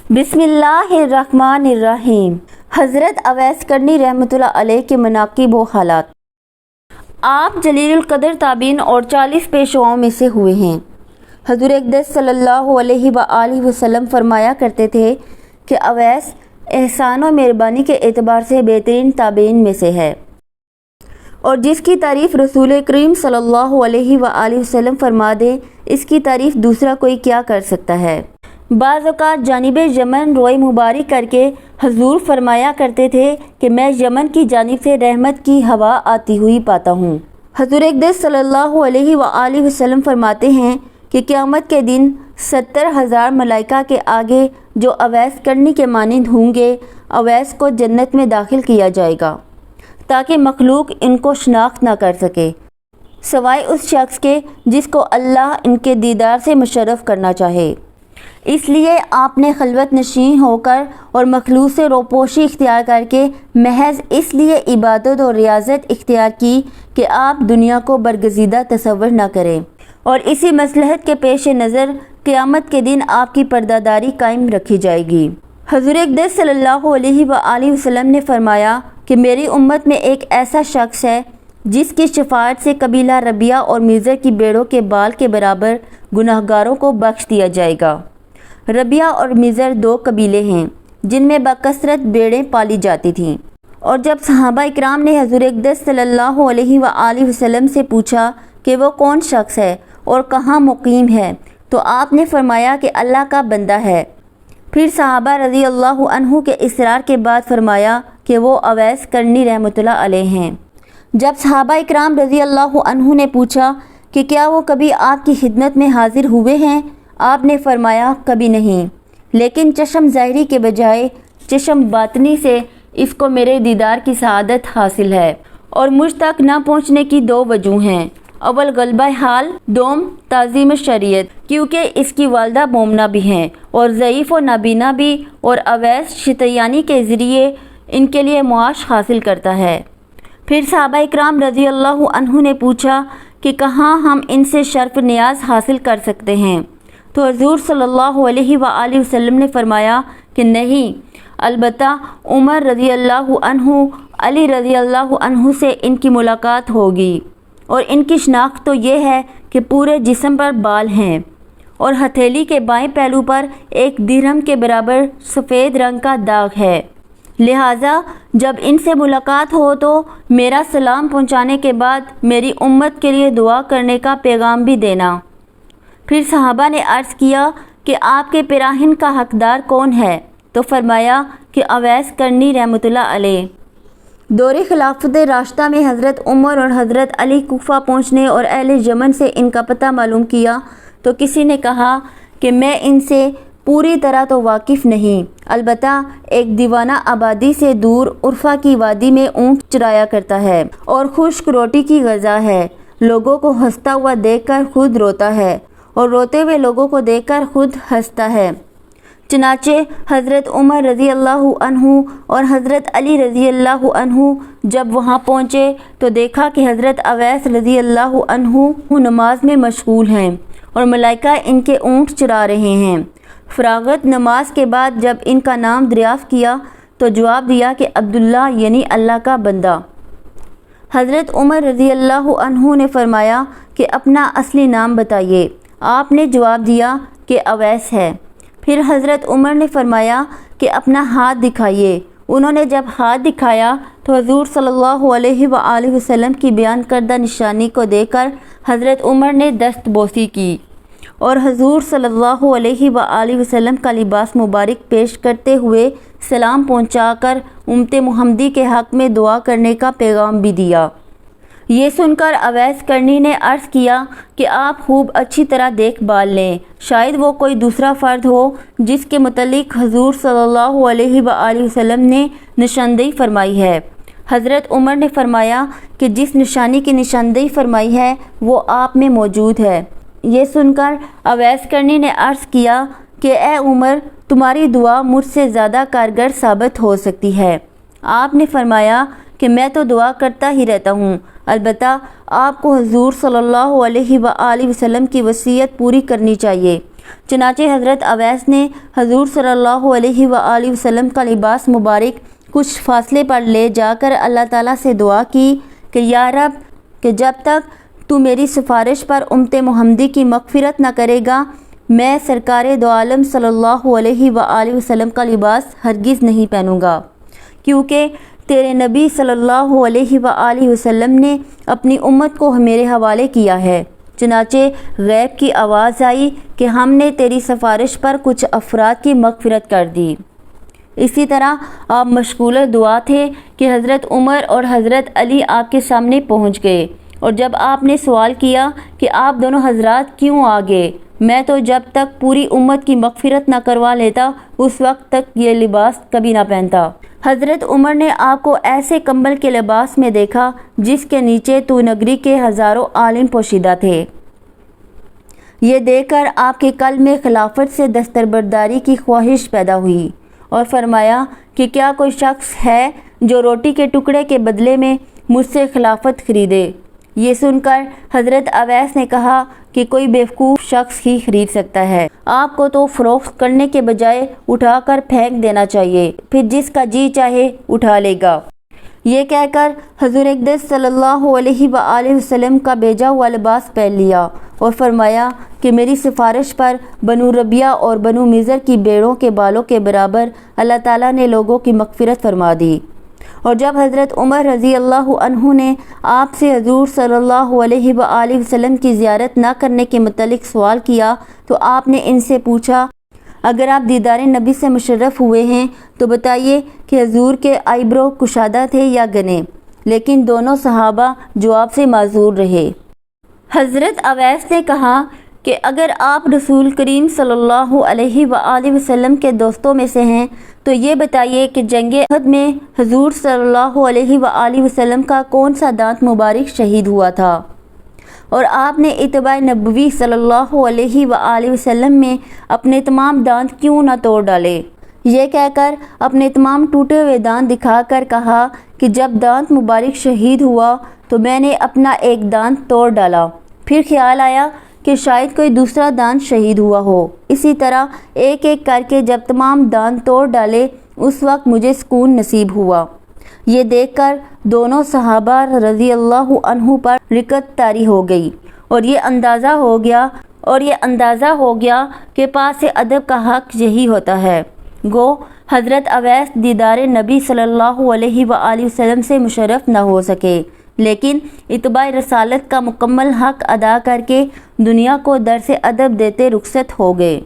بسم اللہ الرحمن الرحیم۔ حضرت اویس کرنی رحمۃ اللہ علیہ کے مناقب و حالات۔ آپ جلیل القدر تابعین اور 40 پیشواؤں میں سے ہوئے ہیں۔ حضور اقدس صلی اللہ علیہ وآلہ وسلم فرمایا کرتے تھے کہ اویس احسان و مہربانی کے اعتبار سے بہترین تابعین میں سے ہے، اور جس کی تعریف رسول کریم صلی اللہ علیہ وآلہ وسلم فرما دے، اس کی تعریف دوسرا کوئی کیا کر سکتا ہے۔ بعض اوقات جانب یمن روئے مبارک کر کے حضور فرمایا کرتے تھے کہ میں یمن کی جانب سے رحمت کی ہوا آتی ہوئی پاتا ہوں۔ حضور اقدس صلی اللہ علیہ وآلہ وسلم فرماتے ہیں کہ قیامت کے دن 70,000 ملائکہ کے آگے جو اویس کرنی کے مانند ہوں گے، اویس کو جنت میں داخل کیا جائے گا تاکہ مخلوق ان کو شناخت نہ کر سکے سوائے اس شخص کے جس کو اللہ ان کے دیدار سے مشرف کرنا چاہے۔ اس لیے آپ نے خلوت نشین ہو کر اور مخلوق سے روپوشی اختیار کر کے محض اس لیے عبادت اور ریاضت اختیار کی کہ آپ دنیا کو برگزیدہ تصور نہ کریں، اور اسی مصلحت کے پیش نظر قیامت کے دن آپ کی پردہ داری قائم رکھی جائے گی۔ حضور اقدس صلی اللہ علیہ وآلہ وسلم نے فرمایا کہ میری امت میں ایک ایسا شخص ہے جس کی شفاعت سے قبیلہ ربیہ اور میزر کی بیڑوں کے بال کے برابر گناہگاروں کو بخش دیا جائے گا۔ ربیہ اور میزر 2 قبیلے ہیں جن میں بکثرت بیڑیں پالی جاتی تھیں، اور جب صحابہ اکرام نے حضور اقدس صلی اللہ علیہ وآلہ وسلم سے پوچھا کہ وہ کون شخص ہے اور کہاں مقیم ہے، تو آپ نے فرمایا کہ اللہ کا بندہ ہے۔ پھر صحابہ رضی اللہ عنہ کے اصرار کے بعد فرمایا کہ وہ اویس کرنی رحمۃ اللہ علیہ ہیں۔ جب صحابہ اکرام رضی اللہ عنہ نے پوچھا کہ کیا وہ کبھی آپ کی خدمت میں حاضر ہوئے ہیں، آپ نے فرمایا کبھی نہیں، لیکن چشم ظاہری کے بجائے چشم باطنی سے اس کو میرے دیدار کی سعادت حاصل ہے، اور مجھ تک نہ پہنچنے کی 2 وجوہ ہیں۔ اول غلبہ حال، دوم تعظیم شریعت، کیونکہ اس کی والدہ مومنہ بھی ہیں اور ضعیف و نابینا بھی، اور اویس شتیانی کے ذریعے ان کے لیے معاش حاصل کرتا ہے۔ پھر صحابہ اکرام رضی اللہ عنہ نے پوچھا کہ کہاں ہم ان سے شرف نیاز حاصل کر سکتے ہیں، تو حضور صلی اللہ علیہ وآلہ وسلم نے فرمایا کہ نہیں، البتہ عمر رضی اللہ عنہ، علی رضی اللہ عنہ سے ان کی ملاقات ہوگی، اور ان کی شناخت تو یہ ہے کہ پورے جسم پر بال ہیں اور ہتھیلی کے بائیں پہلو پر ایک درہم کے برابر سفید رنگ کا داغ ہے، لہٰذا جب ان سے ملاقات ہو تو میرا سلام پہنچانے کے بعد میری امت کے لیے دعا کرنے کا پیغام بھی دینا۔ پھر صحابہ نے عرض کیا کہ آپ کے پیراہن کا حقدار کون ہے، تو فرمایا کہ اویس کرنی رحمۃ اللہ علیہ۔ دور خلافت راشدہ میں حضرت عمر اور حضرت علی کوفہ پہنچنے اور اہل یمن سے ان کا پتہ معلوم کیا تو کسی نے کہا کہ میں ان سے پوری طرح تو واقف نہیں، البتہ ایک دیوانہ آبادی سے دور عرفہ کی وادی میں اونٹ چرایا کرتا ہے اور خشک روٹی کی غذا ہے، لوگوں کو ہنستا ہوا دیکھ کر خود روتا ہے اور روتے ہوئے لوگوں کو دیکھ کر خود ہنستا ہے۔ چنانچہ حضرت عمر رضی اللہ عنہ اور حضرت علی رضی اللہ عنہ جب وہاں پہنچے تو دیکھا کہ حضرت اویس رضی اللہ عنہ نماز میں مشغول ہیں اور ملائکہ ان کے اونٹ چرا رہے ہیں۔ فراغت نماز کے بعد جب ان کا نام دریافت کیا تو جواب دیا کہ عبداللہ یعنی اللہ کا بندہ۔ حضرت عمر رضی اللہ عنہ نے فرمایا کہ اپنا اصلی نام بتائیے۔ آپ نے جواب دیا کہ اویس ہے۔ پھر حضرت عمر نے فرمایا کہ اپنا ہاتھ دکھائیے۔ انہوں نے جب ہاتھ دکھایا تو حضور صلی اللہ علیہ وآلہ وسلم کی بیان کردہ نشانی کو دیکھ کر حضرت عمر نے دست بوسی کی اور حضور صلی اللہ علیہ وآلہ وسلم کا لباس مبارک پیش کرتے ہوئے سلام پہنچا کر امت محمدی کے حق میں دعا کرنے کا پیغام بھی دیا۔ یہ سن کر اویس کرنی نے عرض کیا کہ آپ خوب اچھی طرح دیکھ بھال لیں، شاید وہ کوئی دوسرا فرد ہو جس کے متعلق حضور صلی اللہ علیہ وآلہ وسلم نے نشاندہی فرمائی ہے۔ حضرت عمر نے فرمایا کہ جس نشانی کی نشاندہی فرمائی ہے وہ آپ میں موجود ہے۔ یہ سن کر اویس کرنی نے عرض کیا کہ اے عمر، تمہاری دعا مجھ سے زیادہ کارگر ثابت ہو سکتی ہے۔ آپ نے فرمایا کہ میں تو دعا کرتا ہی رہتا ہوں، البتہ آپ کو حضور صلی اللہ علیہ وآلہ وسلم کی وصیت پوری کرنی چاہیے چنانچہ حضرت اویس نے حضور صلی اللہ علیہ وآلہ وسلم کا لباس مبارک کچھ فاصلے پر لے جا کر اللہ تعالیٰ سے دعا کی کہ یا رب، کہ جب تک تو میری سفارش پر امت محمدی کی مغفرت نہ کرے گا، میں سرکار دو عالم صلی اللہ علیہ وآلہ وسلم کا لباس ہرگز نہیں پہنوں گا، کیونکہ تیرے نبی صلی اللہ علیہ وآلہ وسلم نے اپنی امت کو میرے حوالے کیا ہے۔ چنانچہ غیب کی آواز آئی کہ ہم نے تیری سفارش پر کچھ افراد کی مغفرت کر دی۔ اسی طرح آپ مشغول دعا تھے کہ حضرت عمر اور حضرت علی آپ کے سامنے پہنچ گئے، اور جب آپ نے سوال کیا کہ آپ دونوں حضرات کیوں آ گئے، میں تو جب تک پوری امت کی مغفرت نہ کروا لیتا اس وقت تک یہ لباس کبھی نہ پہنتا۔ حضرت عمر نے آپ کو ایسے کمبل کے لباس میں دیکھا جس کے نیچے تو نگری کے ہزاروں عالم پوشیدہ تھے۔ یہ دیکھ کر آپ کے قلب میں خلافت سے دستبرداری کی خواہش پیدا ہوئی اور فرمایا کہ کیا کوئی شخص ہے جو روٹی کے ٹکڑے کے بدلے میں مجھ سے خلافت خریدے؟ یہ سن کر حضرت اویس نے کہا کہ کوئی بیوقوف شخص ہی خرید سکتا ہے، آپ کو تو فروخت کرنے کے بجائے اٹھا کر پھینک دینا چاہیے، پھر جس کا جی چاہے اٹھا لے گا۔ یہ کہہ کر حضور اقدس صلی اللہ علیہ وآلہ وسلم کا بھیجا ہوا لباس پہن لیا اور فرمایا کہ میری سفارش پر بنو ربیہ اور بنو مضر کی بیڑوں کے بالوں کے برابر اللہ تعالیٰ نے لوگوں کی مغفرت فرما دی۔ اور جب حضرت عمر رضی اللہ عنہ نے آپ سے حضور صلی اللہ علیہ وآلہ وسلم کی زیارت نہ کرنے کے متعلق سوال کیا تو آپ نے ان سے پوچھا، اگر آپ دیدار نبی سے مشرف ہوئے ہیں تو بتائیے کہ حضور کے آئیبرو کشادہ تھے یا گنے؟ لیکن دونوں صحابہ جواب سے معذور رہے۔ حضرت اویس نے کہا کہ اگر آپ رسول کریم صلی اللہ علیہ وآلہ وسلم کے دوستوں میں سے ہیں تو یہ بتائیے کہ جنگ احد میں حضور صلی اللہ علیہ وآلہ وسلم کا کون سا دانت مبارک شہید ہوا تھا، اور آپ نے اتباع نبوی صلی اللہ علیہ وآلہ وسلم میں اپنے تمام دانت کیوں نہ توڑ ڈالے؟ یہ کہہ کر اپنے تمام ٹوٹے ہوئے دانت دکھا کر کہا کہ جب دانت مبارک شہید ہوا تو میں نے اپنا ایک دانت توڑ ڈالا، پھر خیال آیا کہ شاید کوئی دوسرا دانت شہید ہوا ہو۔ اسی طرح ایک ایک کر کے جب تمام دانت توڑ ڈالے اس وقت مجھے سکون نصیب ہوا۔ یہ دیکھ کر دونوں صحابہ رضی اللہ عنہ پر رقت طاری ہو گئی اور یہ اندازہ ہو گیا کہ پاس ادب کا حق یہی ہوتا ہے۔ گو حضرت اویس دیدار نبی صلی اللہ علیہ وآلہ وسلم سے مشرف نہ ہو سکے، لیکن اتباع رسالت کا مکمل حق ادا کر کے دنیا کو درس ادب دیتے رخصت ہو گئے۔